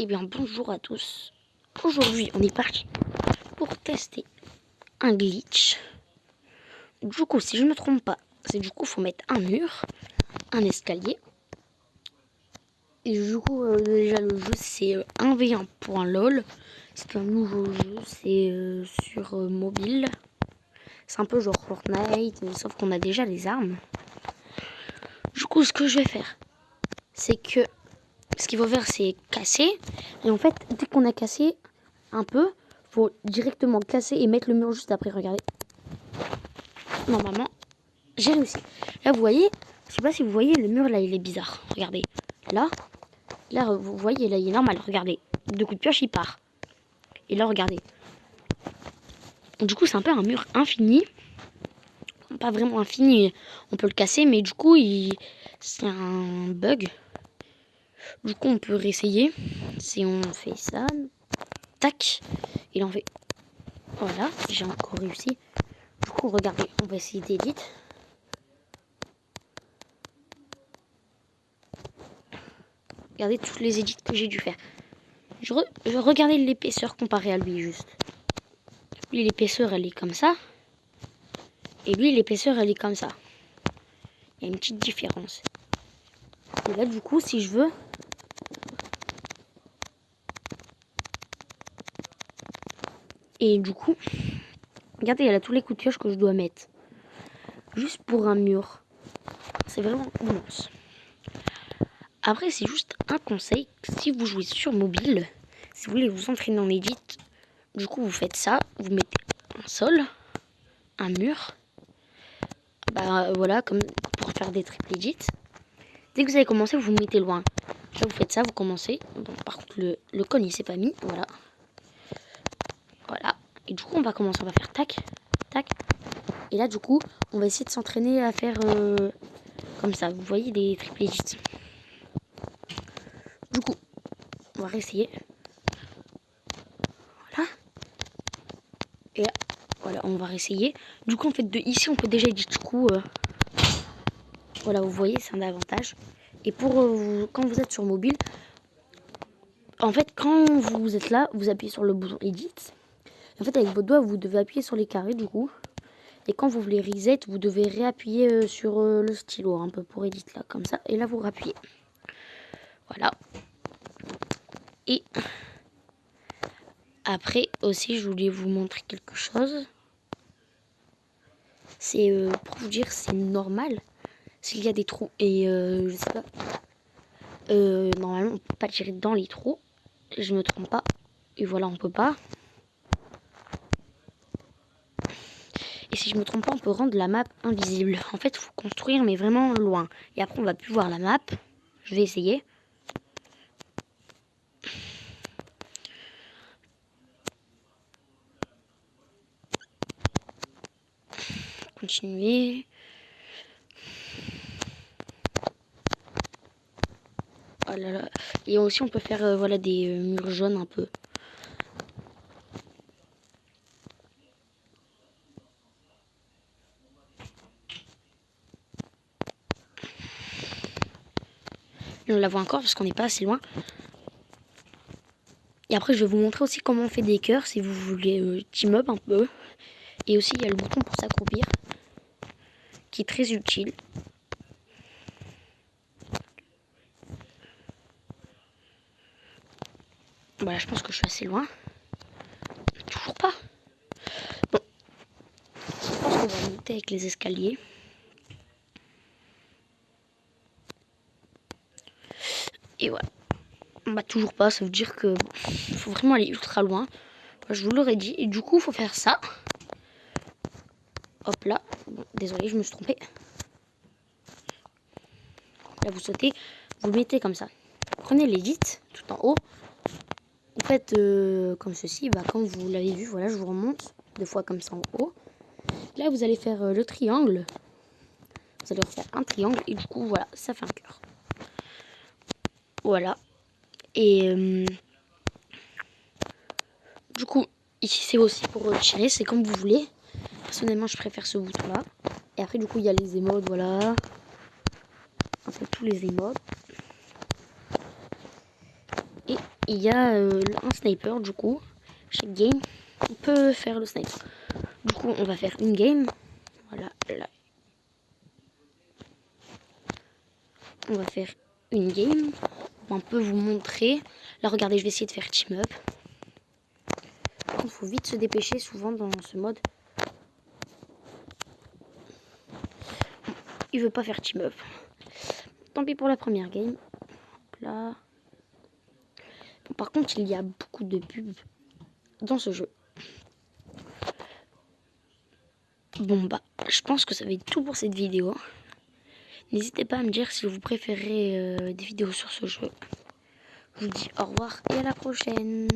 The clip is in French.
Eh bien bonjour à tous. Aujourd'hui on est parti pour tester un glitch. Du coup si je ne me trompe pas, c'est du coup faut mettre un mur, un escalier. Et du coup déjà le jeu c'est 1v1 pour un LOL. C'est un nouveau jeu, c'est sur mobile. C'est un peu genre Fortnite, sauf qu'on a déjà les armes. Du coup ce que je vais faire, c'est que ce qu'il faut faire c'est casser. Et en fait dès qu'on a cassé un peu, faut directement casser et mettre le mur juste après. Regardez. Normalement, j'ai réussi. Là, vous voyez, je sais pas si vous voyez, le mur là, il est bizarre. Regardez. Là, vous voyez, là, il est normal. Regardez. De coups de pioche, il part. Et là, regardez. Du coup, c'est un peu un mur infini. Pas vraiment infini. On peut le casser, mais du coup, c'est un bug. Du coup, on peut réessayer. Si on fait ça, tac. Il en fait. Voilà, j'ai encore réussi. Du coup, regardez, on va essayer d'éditer. Regardez toutes les édits que j'ai dû faire. Je regardais l'épaisseur comparée à lui juste. Lui, l'épaisseur, elle est comme ça. Et lui, l'épaisseur, elle est comme ça. Il y a une petite différence. Et là, du coup, si je veux... Et du coup, regardez, il y a tous les coups de pioche que je dois mettre. Juste pour un mur. C'est vraiment immense. Après, c'est juste un conseil. Si vous jouez sur mobile, si vous voulez vous entraîner en edit, du coup, vous faites ça. Vous mettez un sol, un mur. Bah voilà, comme pour faire des triple edits. Dès que vous avez commencé, vous vous mettez loin. Là, vous faites ça, vous commencez. Bon, par contre, le cône, il s'est pas mis. Voilà. Voilà. Et du coup, on va commencer. On va faire tac, tac. Et là, du coup, on va essayer de s'entraîner à faire comme ça. Vous voyez, des triple edits. Du coup, on va réessayer. Voilà. Et là, voilà, on va réessayer. Du coup, en fait, de ici, on peut déjà edit. Du coup, voilà, vous voyez, c'est un avantage. Et pour quand vous êtes sur mobile, en fait, quand vous êtes là, vous appuyez sur le bouton Edit. En fait, avec votre doigt, vous devez appuyer sur les carrés, du coup. Et quand vous voulez reset, vous devez réappuyer sur le stylo, un peu pour Edit, là, comme ça. Et là, vous rappuyez. Voilà. Et après, aussi, je voulais vous montrer quelque chose. C'est pour vous dire, c'est normal s'il y a des trous. Et je sais pas. Normalement, on peut pas tirer dans les trous. Je me trompe pas. Et voilà, on peut pas. Et si je me trompe pas, on peut rendre la map invisible. En fait, il faut construire, mais vraiment loin. Et après, on va plus voir la map. Je vais essayer. Continuer. Oh là là. Et aussi, on peut faire voilà, des murs jaunes un peu. Et on la voit encore parce qu'on n'est pas assez loin. Et après, je vais vous montrer aussi comment on fait des cœurs si vous voulez team up un peu. Et aussi, il y a le bouton pour s'accroupir qui est très utile. Voilà, je pense que je suis assez loin. Toujours pas. Bon. Je pense qu'on va monter avec les escaliers. Et voilà. Bah toujours pas, ça veut dire que faut vraiment aller ultra loin. Je vous l'aurais dit. Et du coup, il faut faire ça. Hop là. Bon, désolé, je me suis trompée. Là, vous sautez. Vous mettez comme ça. Prenez l'edit tout en haut. Vous faites comme ceci. Bah, comme vous l'avez vu, voilà, je vous remonte. 2 fois comme ça en haut. Là, vous allez faire le triangle. Vous allez refaire un triangle. Et du coup, voilà, ça fait un cœur. Voilà. Et du coup, ici, c'est aussi pour tirer. C'est comme vous voulez. Personnellement, je préfère ce bouton-là. Et après, du coup, il y a les émotes, voilà. Un peu tous les émotes. Et il y a un sniper du coup. Chaque game, on peut faire le sniper. Du coup, on va faire une game. Voilà, là. On va faire une game. On peut vous montrer. Là, regardez, je vais essayer de faire team up. Il faut vite se dépêcher souvent dans ce mode. Il veut pas faire team up. Tant pis pour la première game. Là. Bon, par contre, il y a beaucoup de pubs dans ce jeu. Bon bah, je pense que ça va être tout pour cette vidéo. N'hésitez pas à me dire si vous préférez des vidéos sur ce jeu. Je vous dis au revoir et à la prochaine.